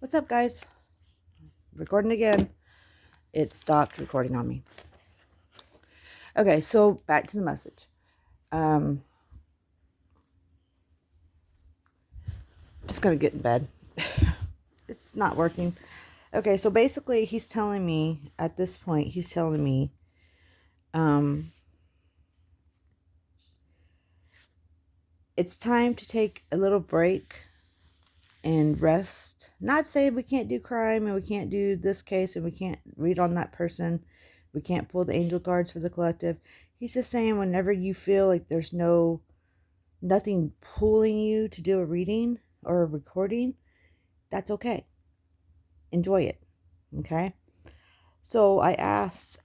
What's up, guys? Recording again. It stopped recording on me. Okay, so back to the message. Just gonna get in bed. It's not working. Okay, so basically he's telling me, at this point, it's time to take a little break and rest. Not saying we can't do crime and we can't do this case and we can't read on that person. We can't pull the angel cards for the collective. He's just saying whenever you feel like there's nothing pulling you to do a reading or a recording, that's okay. Enjoy it. Okay? So I asked,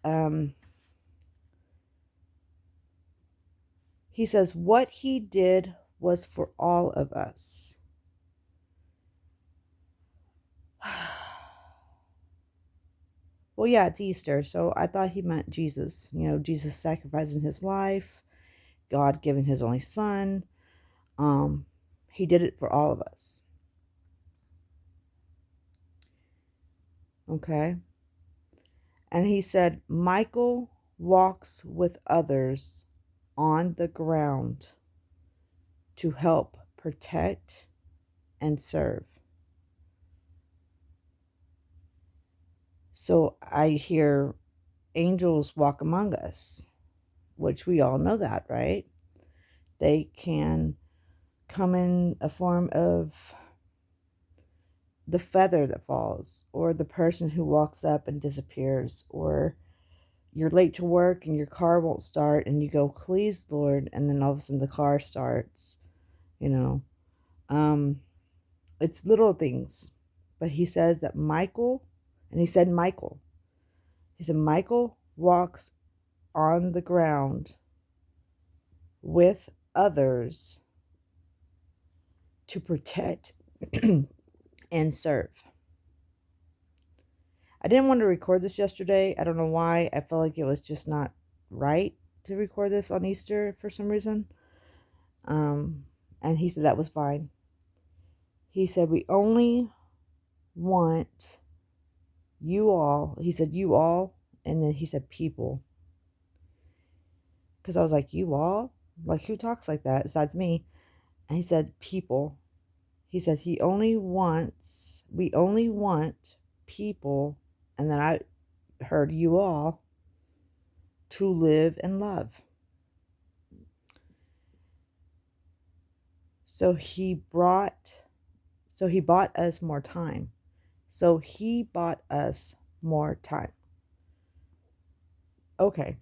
he says, what he did was for all of us. Well, yeah, it's Easter, so I thought he meant Jesus. Jesus sacrificing his life, God giving his only son. He did it for all of us. Okay? And he said, Michael walks with others on the ground to help protect and serve. So I hear angels walk among us, which we all know that, right? They can come in a form of the feather that falls, or the person who walks up and disappears, or you're late to work and your car won't start and you go, please, Lord, and then all of a sudden the car starts, you know. It's little things. But he says that Michael, and he said Michael walks on the ground with others to protect and serve. I didn't want to record this yesterday. I don't know why. I felt like it was just not right to record this on Easter for some reason. And he said that was fine. He said, we only want you all. He said, you all. And then he said, people. Because I was like, you all? Like, who talks like that besides me? And he said, people. He said, we only want people. And then I heard you all to live and love. So he bought us more time. So he bought us more time. Okay.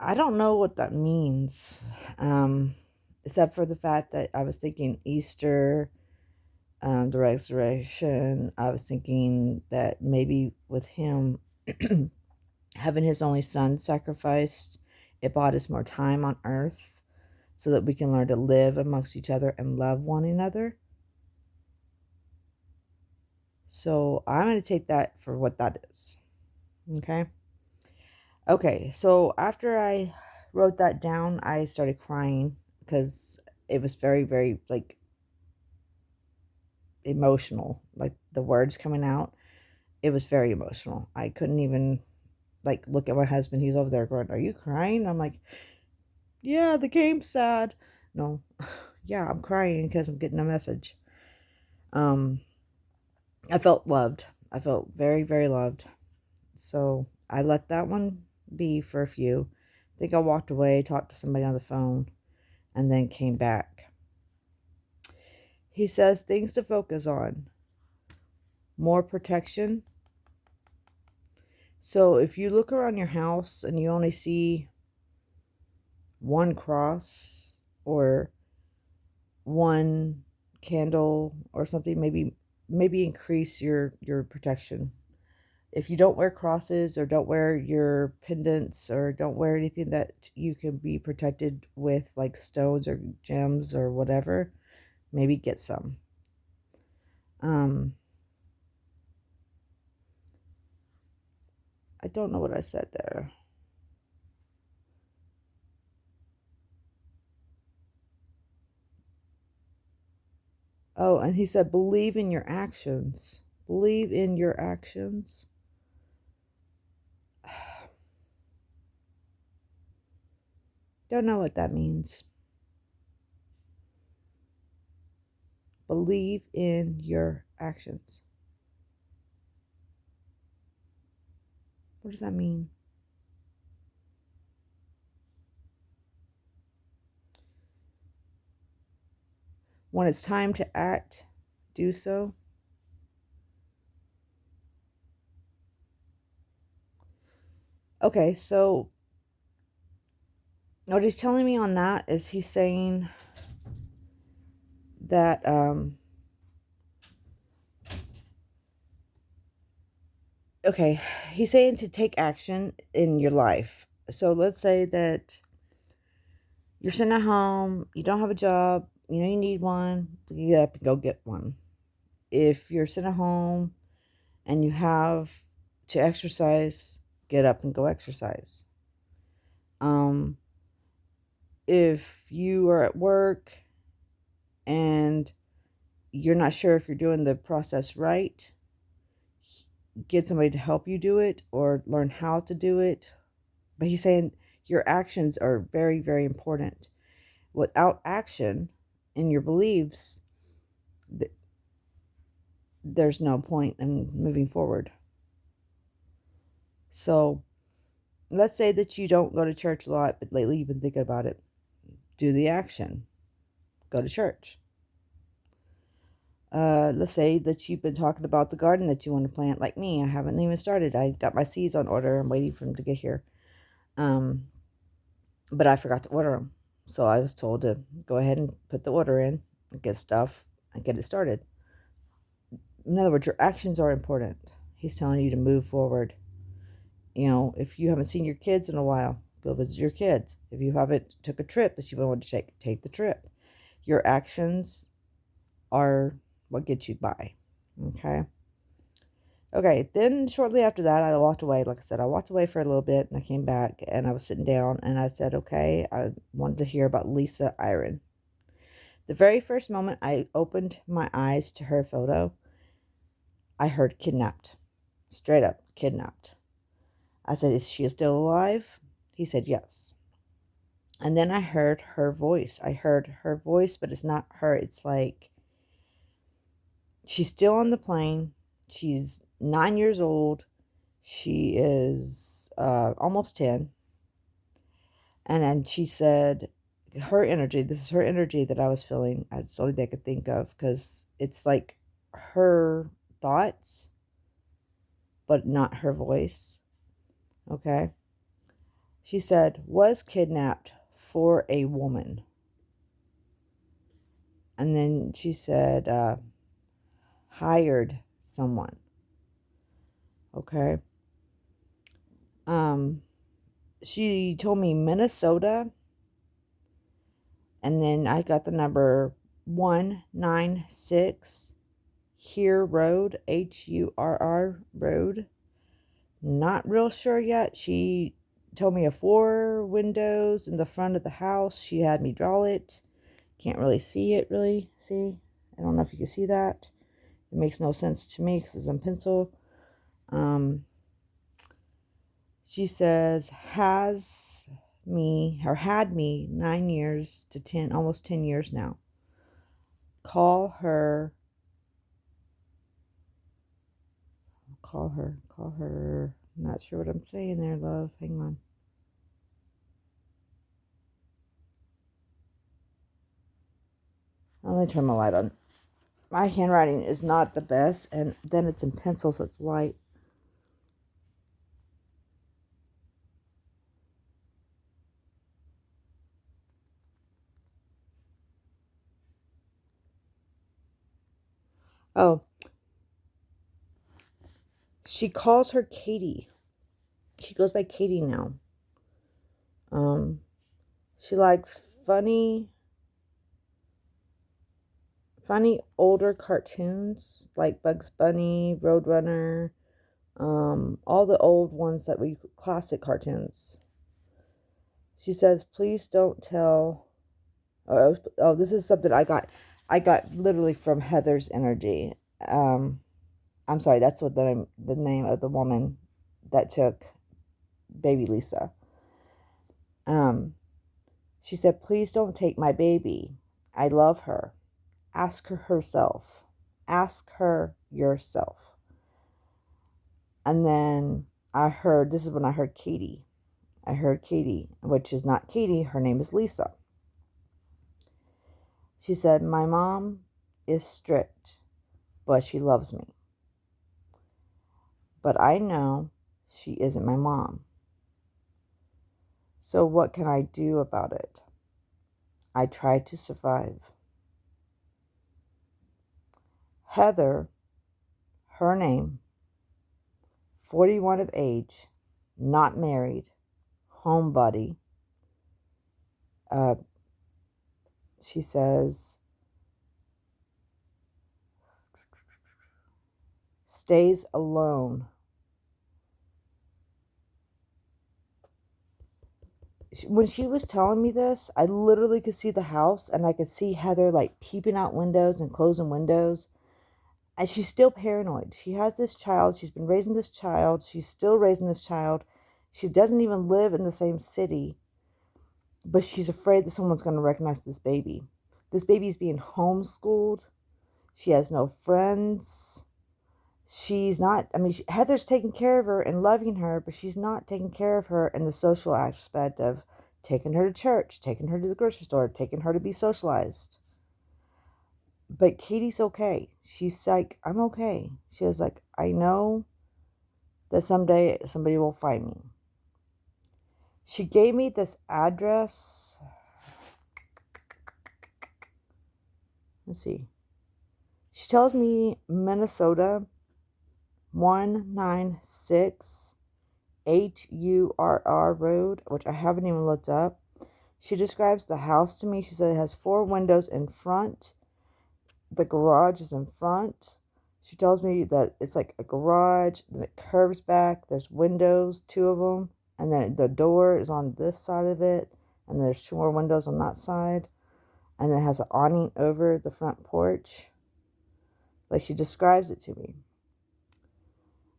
I don't know what that means. Except for the fact that I was thinking Easter, the resurrection. I was thinking that maybe with him having his only son sacrificed, it bought us more time on earth so that we can learn to live amongst each other and love one another. So I'm going to take that for what that is. Okay. Okay. So after I wrote that down, I started crying because it was very, very like emotional. Like the words coming out, it was very emotional. I couldn't even like look at my husband. He's over there going, "Are you crying?" I'm like, "Yeah, the game's sad." No, yeah, I'm crying because I'm getting a message. Um, I felt loved. I felt very, very loved. So I let that one be for a few. I think I walked away, talked to somebody on the phone, and then came back. He says things to focus on. More protection. So if you look around your house and you only see one cross or one candle or something, maybe increase your protection. If you don't wear crosses or don't wear your pendants or don't wear anything that you can be protected with, like stones or gems or whatever, maybe get some. I don't know what I said there. Oh, and he said, believe in your actions. Believe in your actions. Don't know what that means. Believe in your actions. What does that mean? When it's time to act, do so. Okay, so what he's telling me on that is he's saying that okay, he's saying to take action in your life. So let's say that you're sitting at home, you don't have a job, you know you need one, you get up and go get one. If you're sitting at home and you have to exercise, get up and go exercise. Um, if you are at work and you're not sure if you're doing the process right, get somebody to help you do it or learn how to do it. But he's saying your actions are very, very important. Without action in your beliefs, there's no point in moving forward. So let's say that you don't go to church a lot, but lately you've been thinking about it. Do the action. Go to church. Let's say that you've been talking about the garden that you want to plant, like me. I haven't even started. I got my seeds on order. I'm waiting for them to get here. Um, but I forgot to order them. So I was told to go ahead and put the order in, get stuff, and get it started. In other words, your actions are important. He's telling you to move forward. You know, if you haven't seen your kids in a while, go visit your kids. If you haven't took a trip that you've been wanting to take the trip. Your actions are what gets you by. Okay. Okay, then shortly after that, I walked away. Like I said, I walked away for a little bit and I came back and I was sitting down and I said, okay, I wanted to hear about Lisa Iron. The very first moment I opened my eyes to her photo, I heard kidnapped. Straight up, kidnapped. I said, is she still alive? He said, yes. And then I heard her voice. I heard her voice, but it's not her. It's like she's still on the plane. She's 9 years old. She is almost 10. And then she said, her energy, this is her energy that I was feeling. It's the only thing I could think of because it's like her thoughts, but not her voice. Okay. She said, was kidnapped for a woman. And then she said, hired someone. Okay. Um, she told me Minnesota, and then I got the number 196 Here Road, Hurr Road. Not real sure yet. She told me a 4 windows in the front of the house. She had me draw it. Can't really see it, really. See? I don't know if you can see that. It makes no sense to me because it's in pencil. She says, has me, or had me 9 years to 10, almost 10 years now. Call her, call her. Not sure what I'm saying there, love. Hang on. Let me turn my light on. My handwriting is not the best, and then it's in pencil, so it's light. Oh, she calls her Katie. She goes by Katie now. Um, she likes funny older cartoons like Bugs Bunny, Roadrunner, all the old ones that we classic cartoons. She says, please don't tell. Oh, this is something I got. I got literally from Heather's energy. Um, I'm sorry, that's what the name of the woman that took baby Lisa. Um, she said, "Please don't take my baby. I love her. Ask her herself. Ask her yourself." And then this is when I heard Katie. I heard Katie, which is not Katie, her name is Lisa. She said, "My mom is strict, but she loves me. But I know she isn't my mom. So what can I do about it? I try to survive." Heather, her name, 41 of age, not married, homebody. Uh, she says, stays alone. When she was telling me this, I literally could see the house and I could see Heather like peeping out windows and closing windows. And she's still paranoid. She has this child. She's been raising this child. She's still raising this child. She doesn't even live in the same city, but she's afraid that someone's going to recognize this baby. This baby's being homeschooled. She has no friends. She's not, Heather's taking care of her and loving her, but she's not taking care of her in the social aspect of taking her to church, taking her to the grocery store, taking her to be socialized. But Katie's okay. She's like, "I'm okay." She was like, "I know that someday somebody will find me." She gave me this address. Let's see. She tells me Minnesota 196 HURR Road, which I haven't even looked up. She describes the house to me. She said it has 4 windows in front. The garage is in front. She tells me that it's like a garage, and it curves back. There's windows, 2 of them, and then the door is on this side of it, and there's 2 more windows on that side, and then it has an awning over the front porch. Like she describes it to me.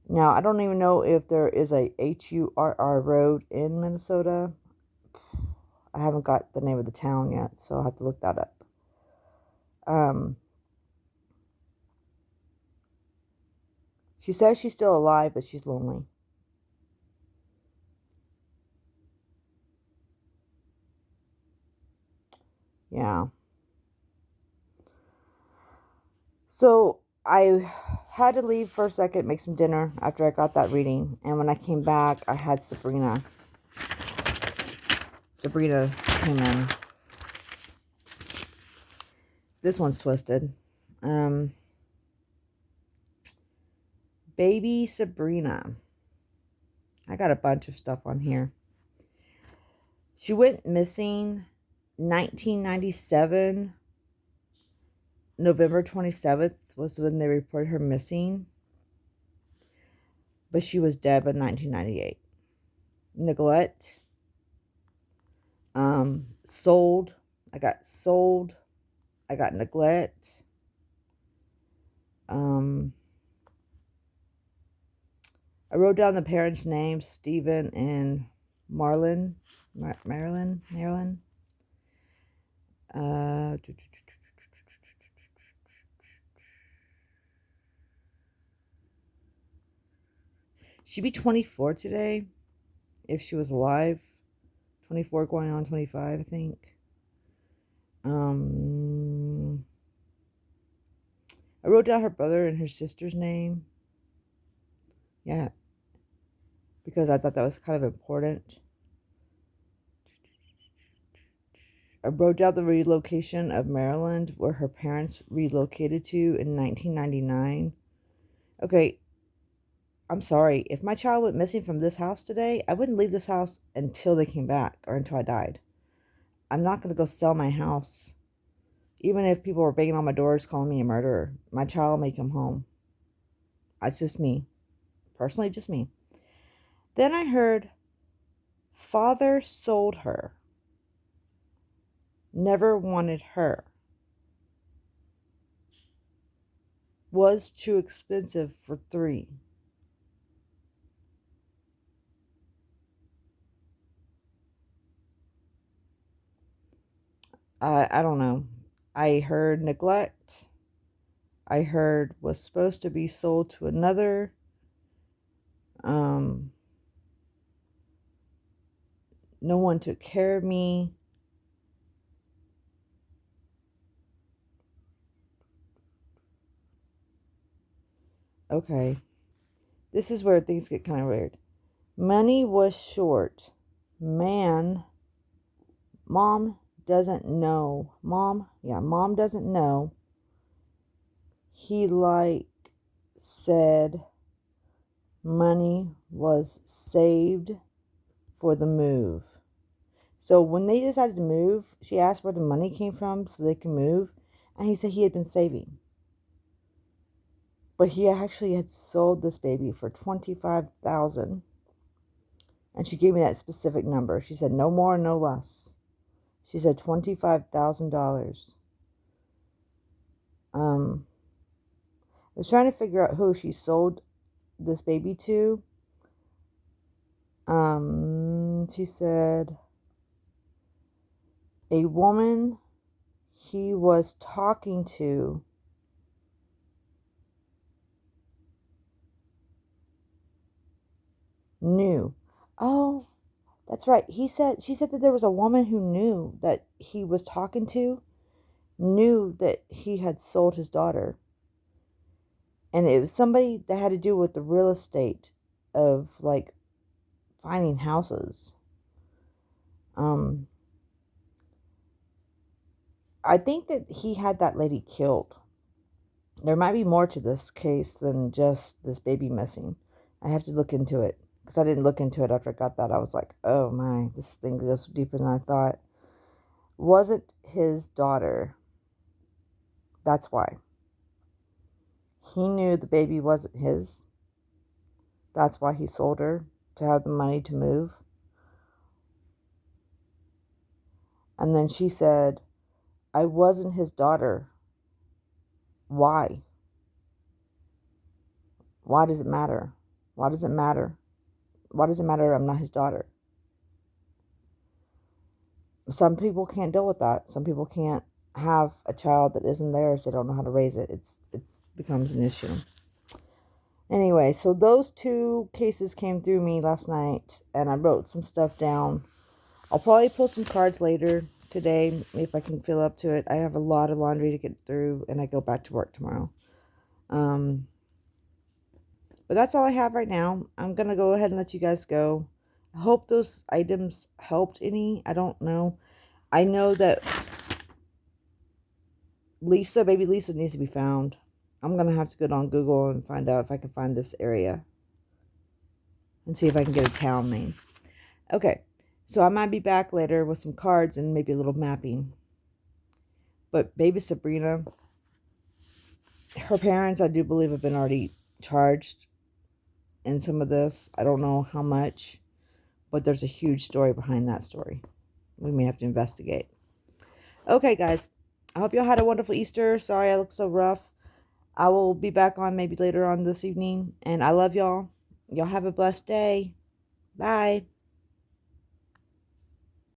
Now, I don't even know if there is a HURR road in Minnesota. I haven't got the name of the town yet, so I'll have to look that up. She says she's still alive, but she's lonely. Yeah. So I had to leave for a second, make some dinner after I got that reading. And when I came back, I had Sabrina. Sabrina came in. This one's twisted. Baby Sabrina. I got a bunch of stuff on here. She went missing 1997. November 27th was when they reported her missing. But she was dead by 1998. Neglect. Sold. I got sold. I got neglect. I wrote down the parents' names, Stephen and Marilyn. Marilyn. She'd be 24 today if she was alive. 24 going on 25, I think. I wrote down her brother and her sister's name. Yeah. Because I thought that was kind of important. I wrote down the relocation of Maryland, where her parents relocated to in 1999. Okay, I'm sorry. If my child went missing from this house today, I wouldn't leave this house until they came back or until I died. I'm not going to go sell my house. Even if people were banging on my doors calling me a murderer, my child may come home. That's just me. Personally, just me. Then I heard, father sold her. Never wanted her. was too expensive for three. I don't know. I heard neglect. I heard was supposed to be sold to another. Um, no one took care of me. Okay, this is where things get kind of weird. Money was short. Man, mom doesn't know. Mom doesn't know. He said money was saved for the move. So when they decided to move, she asked where the money came from so they could move, and he said he had been saving. But he actually had sold this baby for 25,000. And she gave me that specific number. She said no more, no less. She said $25,000. I was trying to figure out who she sold this baby to. She said a woman he was talking to knew. Oh, that's right. She said that there was a woman who knew that he was talking to, knew that he had sold his daughter. And it was somebody that had to do with the real estate of like finding houses. Um, I think that he had that lady killed. There might be more to this case than just this baby missing. I have to look into it because I didn't look into it after I got that. I was like, oh my, this thing goes deeper than I thought. Wasn't his daughter. That's why. He knew the baby wasn't his. That's why he sold her to have the money to move. And then she said, I wasn't his daughter. Why? Why does it matter? Why does it matter? Why does it matter I'm not his daughter? Some people can't deal with that. Some people can't have a child that isn't theirs. They don't know how to raise it. It becomes an issue. Anyway, so those two cases came through me last night, and I wrote some stuff down. I'll probably pull some cards later today if I can feel up to it. I have a lot of laundry to get through, and I go back to work tomorrow. But that's all I have right now. I'm going to go ahead and let you guys go. I hope those items helped any. I don't know. I know that baby Lisa needs to be found. I'm going to have to go on Google and find out if I can find this area. And see if I can get a town name. Okay. So I might be back later with some cards and maybe a little mapping. But baby Sabrina, her parents, I do believe, have been already charged in some of this. I don't know how much. But there's a huge story behind that story. We may have to investigate. Okay, guys. I hope y'all had a wonderful Easter. Sorry I look so rough. I will be back on maybe later on this evening. And I love y'all. Y'all have a blessed day. Bye.